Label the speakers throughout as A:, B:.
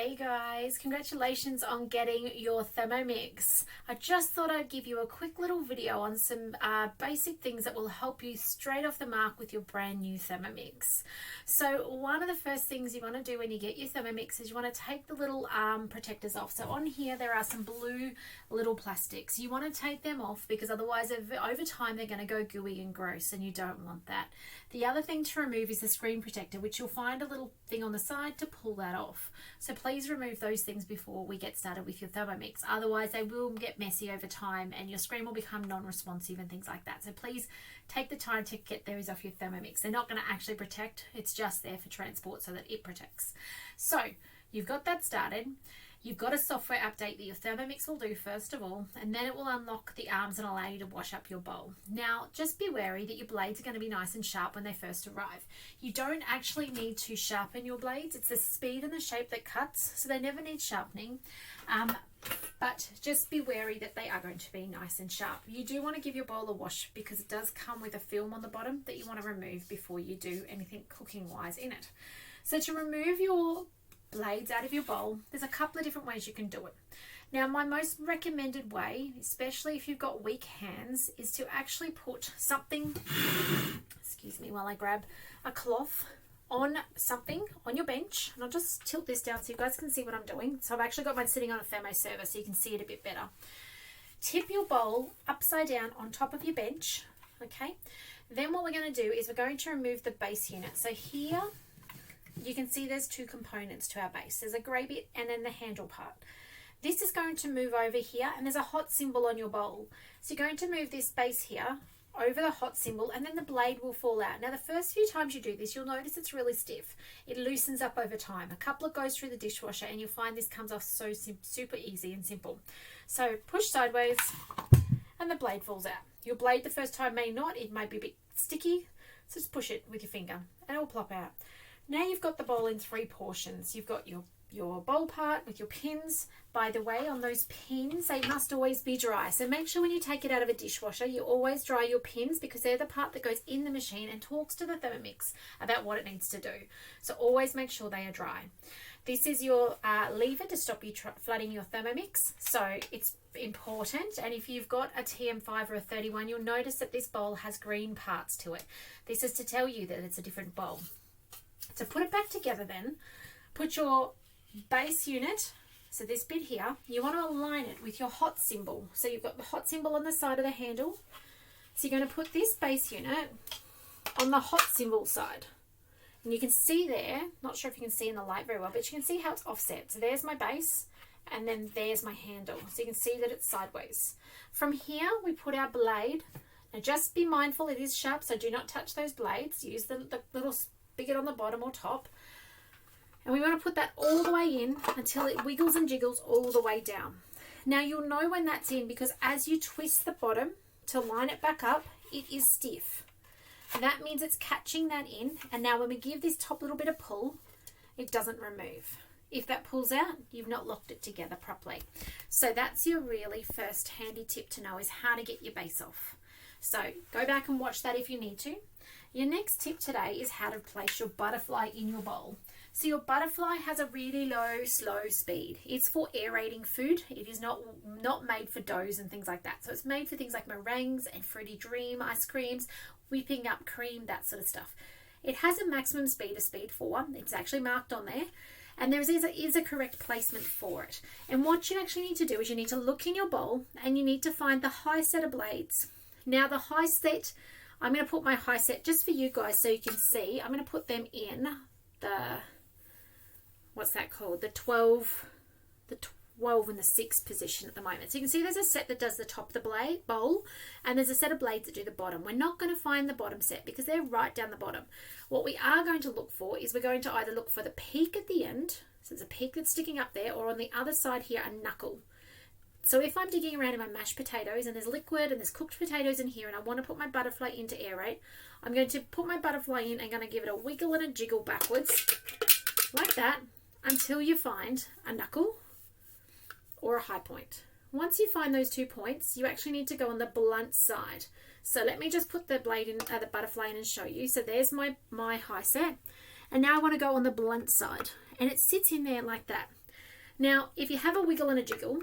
A: Hey guys, congratulations on getting your Thermomix. I just thought I'd give you a quick little video on some basic things that will help you straight off the mark with your brand new Thermomix. So one of the first things you want to do when you get your Thermomix is you want to take the little arm protectors off. So on here there are some blue little plastics. You want to take them off because otherwise over time they're going to go gooey and gross and you don't want that. The other thing to remove is the screen protector, which you'll find a little thing on the side to pull that off. So please remove those things before we get started with your Thermomix. Otherwise they will get messy over time and your screen will become non-responsive and things like that. So please take the time to get those off your Thermomix. They're not going to actually protect, it's just there for transport so that it protects. So you've got that started. You've got a software update that your Thermomix will do first of all, and then it will unlock the arms and allow you to wash up your bowl. Now, just be wary that your blades are going to be nice and sharp when they first arrive. You don't actually need to sharpen your blades. It's the speed and the shape that cuts, so they never need sharpening. But just be wary that they are going to be nice and sharp. You do want to give your bowl a wash because it does come with a film on the bottom that you want to remove before you do anything cooking wise in it. So to remove your blades out of your bowl, there's a couple of different ways you can do it. Now, my most recommended way, especially if you've got weak hands, is to actually put something, excuse me while I grab a cloth, on something on your bench, and I'll just tilt this down so you guys can see what I'm doing. So I've actually got mine sitting on a thermoserver so you can see it a bit better. Tip your bowl upside down on top of your bench, okay? Then what we're going to do is we're going to remove the base unit. So here you can see there's two components to our base. There's a grey bit and then the handle part. This is going to move over here and there's a hot symbol on your bowl. So you're going to move this base here over the hot symbol and then the blade will fall out. Now the first few times you do this, you'll notice it's really stiff. It loosens up over time. A couple of goes through the dishwasher and you'll find this comes off so super easy and simple. So push sideways and the blade falls out. Your blade the first time may not, it might be a bit sticky. So just push it with your finger and it will plop out. Now you've got the bowl in three portions. You've got your bowl part with your pins. By the way, on those pins, they must always be dry. So make sure when you take it out of a dishwasher, you always dry your pins because they're the part that goes in the machine and talks to the Thermomix about what it needs to do. So always make sure they are dry. This is your lever to stop you flooding your Thermomix. So it's important. And if you've got a TM5 or a 31, you'll notice that this bowl has green parts to it. This is to tell you that it's a different bowl. To put it back together then, put your base unit, so this bit here, you want to align it with your hot symbol. So you've got the hot symbol on the side of the handle. So you're going to put this base unit on the hot symbol side. And you can see there, not sure if you can see in the light very well, but you can see how it's offset. So there's my base and then there's my handle. So you can see that it's sideways. From here, we put our blade. Now just be mindful, it is sharp, so do not touch those blades. Use the little spigot on the bottom or top, and we want to put that all the way in until it wiggles and jiggles all the way down. Now you'll know when that's in because as you twist the bottom to line it back up, it is stiff. And that means it's catching that in, and now when we give this top little bit of pull, it doesn't remove. If that pulls out, you've not locked it together properly. So that's your really first handy tip to know, is how to get your base off. So go back and watch that if you need to. Your next tip today is how to place your butterfly in your bowl. So your butterfly has a really low, slow speed. It's for aerating food. It is not made for doughs and things like that. So it's made for things like meringues and fruity dream ice creams, whipping up cream, that sort of stuff. It has a maximum speed of speed 4. It's actually marked on there. And there is a correct placement for it. And what you actually need to do is you need to look in your bowl and you need to find the high set of blades. Now the high set, I'm going to put my high set just for you guys so you can see. I'm going to put them in the, what's that called? The 12 and the 6 position at the moment. So you can see there's a set that does the top of the bowl and there's a set of blades that do the bottom. We're not going to find the bottom set because they're right down the bottom. What we are going to look for is we're going to either look for the peak at the end, so there's a peak that's sticking up there, or on the other side here, a knuckle. So if I'm digging around in my mashed potatoes and there's liquid and there's cooked potatoes in here and I want to put my butterfly in to aerate, I'm going to put my butterfly in and going to give it a wiggle and a jiggle backwards like that until you find a knuckle or a high point. Once you find those 2 points, you actually need to go on the blunt side. So let me just put the blade in, the butterfly in and show you. So there's my high set. And now I want to go on the blunt side and it sits in there like that. Now, if you have a wiggle and a jiggle,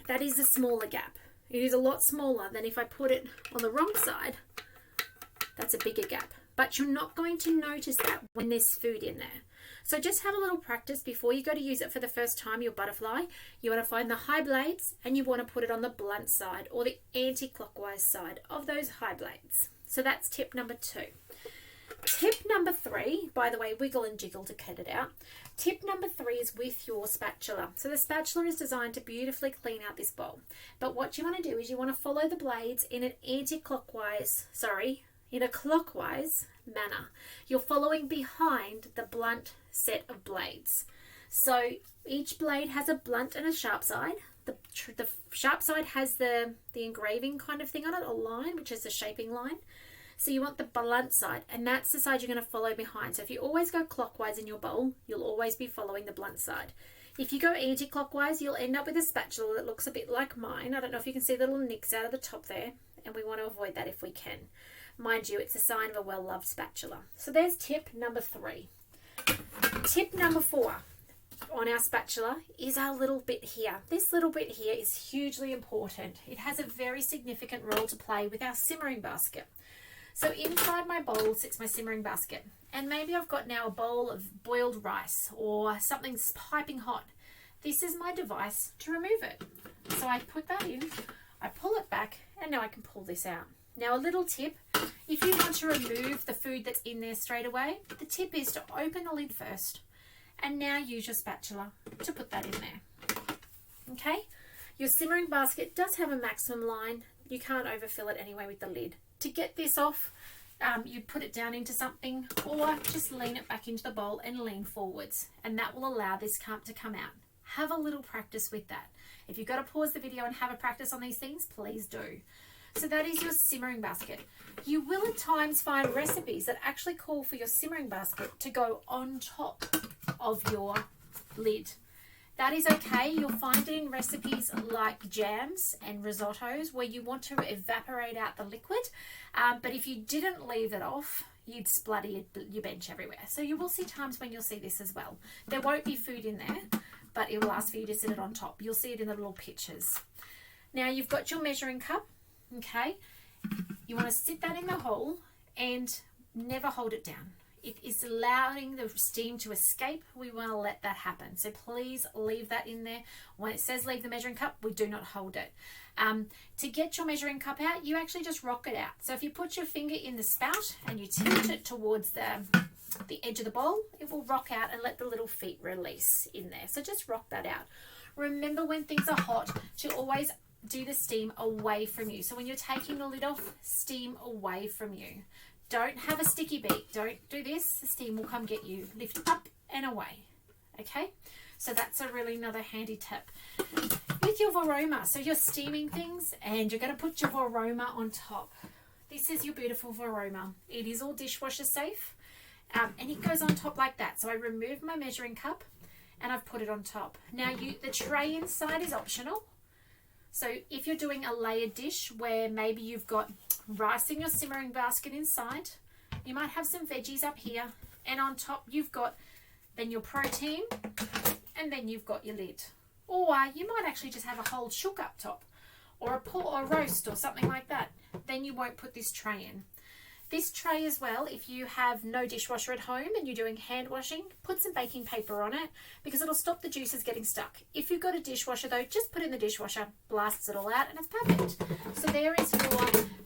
A: that is a smaller gap. It is a lot smaller than if I put it on the wrong side. That's a bigger gap. But you're not going to notice that when there's food in there. So just have a little practice before you go to use it for the first time, your butterfly. You want to find the high blades and you want to put it on the blunt side or the anti-clockwise side of those high blades. So that's tip number 2. Tip number 3, by the way, wiggle and jiggle to cut it out. Tip number 3 is with your spatula. So the spatula is designed to beautifully clean out this bowl. But what you want to do is you want to follow the blades in an in a clockwise manner. You're following behind the blunt set of blades. So each blade has a blunt and a sharp side. The sharp side has the engraving kind of thing on it, or line, which is the shaping line. So you want the blunt side, and that's the side you're going to follow behind. So if you always go clockwise in your bowl, you'll always be following the blunt side. If you go anti-clockwise, you'll end up with a spatula that looks a bit like mine. I don't know if you can see the little nicks out of the top there, and we want to avoid that if we can. Mind you, it's a sign of a well-loved spatula. So there's tip number 3. Tip number 4 on our spatula is our little bit here. This little bit here is hugely important. It has a very significant role to play with our simmering basket. So inside my bowl sits my simmering basket, and maybe I've got now a bowl of boiled rice or something's piping hot. This is my device to remove it. So I put that in, I pull it back, and now I can pull this out. Now a little tip, if you want to remove the food that's in there straight away, the tip is to open the lid first and now use your spatula to put that in there. Okay, your simmering basket does have a maximum line. You can't overfill it anyway with the lid. To get this off, you put it down into something or just lean it back into the bowl and lean forwards, and that will allow this to come out. Have a little practice with that. If you've got to pause the video and have a practice on these things, please do. So that is your simmering basket. You will at times find recipes that actually call for your simmering basket to go on top of your lid. That is okay. You'll find it in recipes like jams and risottos where you want to evaporate out the liquid. But if you didn't leave it off, you'd splutter your bench everywhere. So you will see times when you'll see this as well. There won't be food in there, but it will ask for you to sit it on top. You'll see it in the little pictures. Now you've got your measuring cup. Okay, you want to sit that in the hole and never hold it down. It is allowing the steam to escape. We want to let that happen. So please leave that in there. When it says leave the measuring cup, we do not hold it. To get your measuring cup out, you actually just rock it out. So if you put your finger in the spout and you tilt it towards the edge of the bowl, it will rock out and let the little feet release in there. So just rock that out. Remember when things are hot to always do the steam away from you. So when you're taking the lid off, steam away from you. Don't have a sticky beak. Don't do this. The steam will come get you. Lift up and away. Okay? So that's a really another handy tip. With your varoma, so you're steaming things and you're going to put your varoma on top. This is your beautiful varoma. It is all dishwasher safe. And it goes on top like that. So I remove my measuring cup and I've put it on top. Now the tray inside is optional. So if you're doing a layered dish where maybe you've got rice in your simmering basket inside, you might have some veggies up here, and on top you've got then your protein, and then you've got your lid. Or you might actually just have a whole chook up top, or a pull or roast or something like that. Then you won't put this tray in. This tray as well, if you have no dishwasher at home and you're doing hand washing, put some baking paper on it because it'll stop the juices getting stuck. If you've got a dishwasher though, just put it in the dishwasher, blasts it all out, and it's perfect. So there is your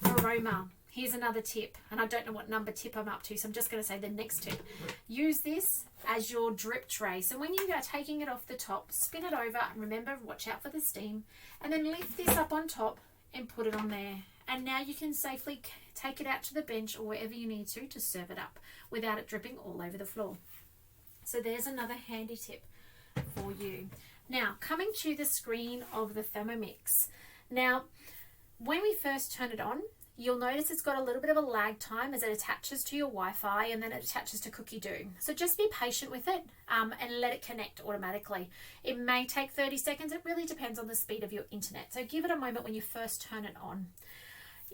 A: varoma. Here's another tip, and I don't know what number tip I'm up to, so I'm just going to say the next tip. Use this as your drip tray. So when you are taking it off the top, spin it over, and remember, watch out for the steam, and then lift this up on top and put it on there. And now you can safely take it out to the bench or wherever you need to serve it up without it dripping all over the floor. So there's another handy tip for you. Now, coming to the screen of the Thermomix. Now, when we first turn it on, you'll notice it's got a little bit of a lag time as it attaches to your Wi-Fi and then it attaches to Cookie Doo. So just be patient with it and let it connect automatically. It may take 30 seconds. It really depends on the speed of your internet. So give it a moment when you first turn it on.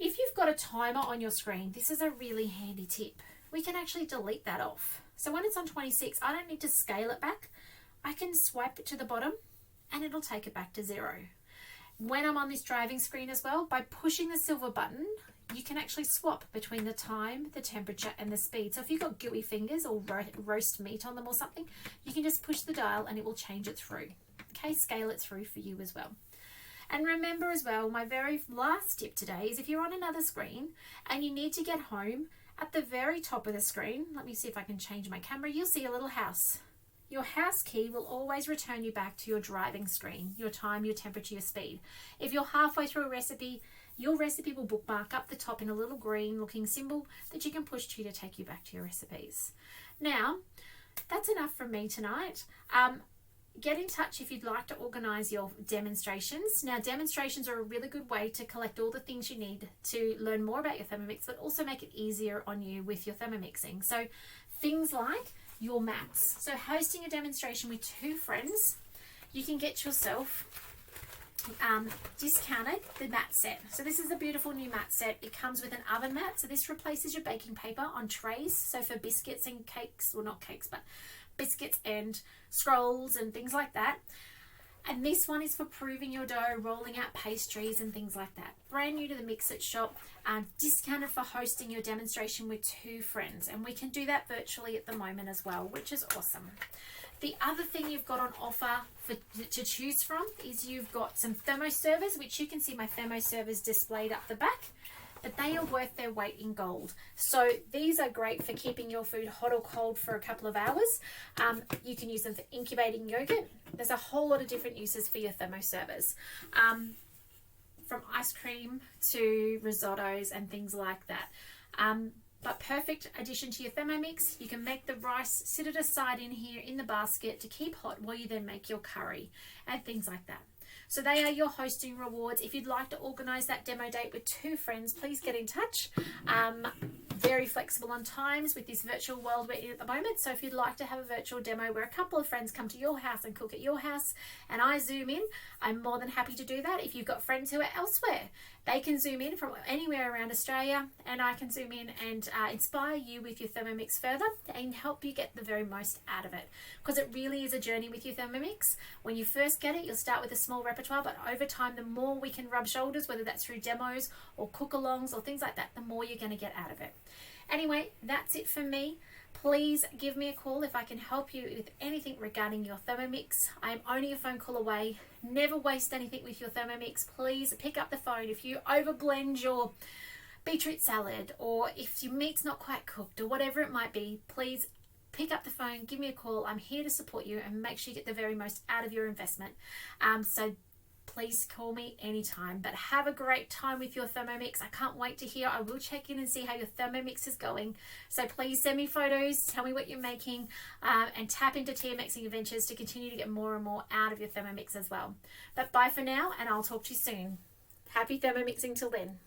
A: If you've got a timer on your screen, this is a really handy tip. We can actually delete that off. So when it's on 26, I don't need to scale it back. I can swipe it to the bottom and it'll take it back to 0. When I'm on this driving screen as well, by pushing the silver button, you can actually swap between the time, the temperature, and the speed. So if you've got gooey fingers or roast meat on them or something, you can just push the dial and it will change it through. Okay, scale it through for you as well. And remember as well, my very last tip today is if you're on another screen and you need to get home, at the very top of the screen, let me see if I can change my camera, you'll see a little house. Your house key will always return you back to your driving screen, your time, your temperature, your speed. If you're halfway through a recipe, your recipe will bookmark up the top in a little green looking symbol that you can push to take you back to your recipes. Now, that's enough from me tonight. Get in touch if you'd like to organise your demonstrations. Now, demonstrations are a really good way to collect all the things you need to learn more about your Thermomix, but also make it easier on you with your Thermomixing. So things like your mats. So hosting a demonstration with 2 friends, you can get yourself discounted the mat set. So this is a beautiful new mat set. It comes with an oven mat. So this replaces your baking paper on trays. So for biscuits and cakes, well not cakes, but biscuits and scrolls and things like that. And this one is for proving your dough, rolling out pastries and things like that. Brand new to the Mix It shop, discounted for hosting your demonstration with 2 friends. And we can do that virtually at the moment as well, which is awesome. The other thing you've got on offer to choose from is you've got some thermoservers, which you can see my thermoservers displayed up the back, but they are worth their weight in gold. So these are great for keeping your food hot or cold for a couple of hours. You can use them for incubating yogurt. There's a whole lot of different uses for your thermoservers. From ice cream to risottos and things like that. But perfect addition to your Thermomix. You can make the rice, sit it aside in here in the basket to keep hot while you then make your curry and things like that. So they are your hosting rewards. If you'd like to organise that demo date with 2 friends, please get in touch. Very flexible on times with this virtual world we're in at the moment. So if you'd like to have a virtual demo where a couple of friends come to your house and cook at your house and I zoom in, I'm more than happy to do that. If you've got friends who are elsewhere, they can zoom in from anywhere around Australia and I can zoom in and inspire you with your Thermomix further and help you get the very most out of it. Because it really is a journey with your Thermomix. When you first get it, you'll start with a small repertoire, but over time, the more we can rub shoulders, whether that's through demos or cook-alongs or things like that, the more you're going to get out of it. Anyway, that's it for me. Please give me a call if I can help you with anything regarding your Thermomix. I'm only a phone call away. Never waste anything with your Thermomix. Please pick up the phone. If you overblend your beetroot salad or if your meat's not quite cooked or whatever it might be, please pick up the phone, give me a call. I'm here to support you and make sure you get the very most out of your investment. So please call me anytime, but have a great time with your Thermomix. I can't wait to hear. I will check in and see how your Thermomix is going. So please send me photos, tell me what you're making, and tap into TMXing Adventures to continue to get more and more out of your Thermomix as well. But bye for now, and I'll talk to you soon. Happy Thermomixing till then.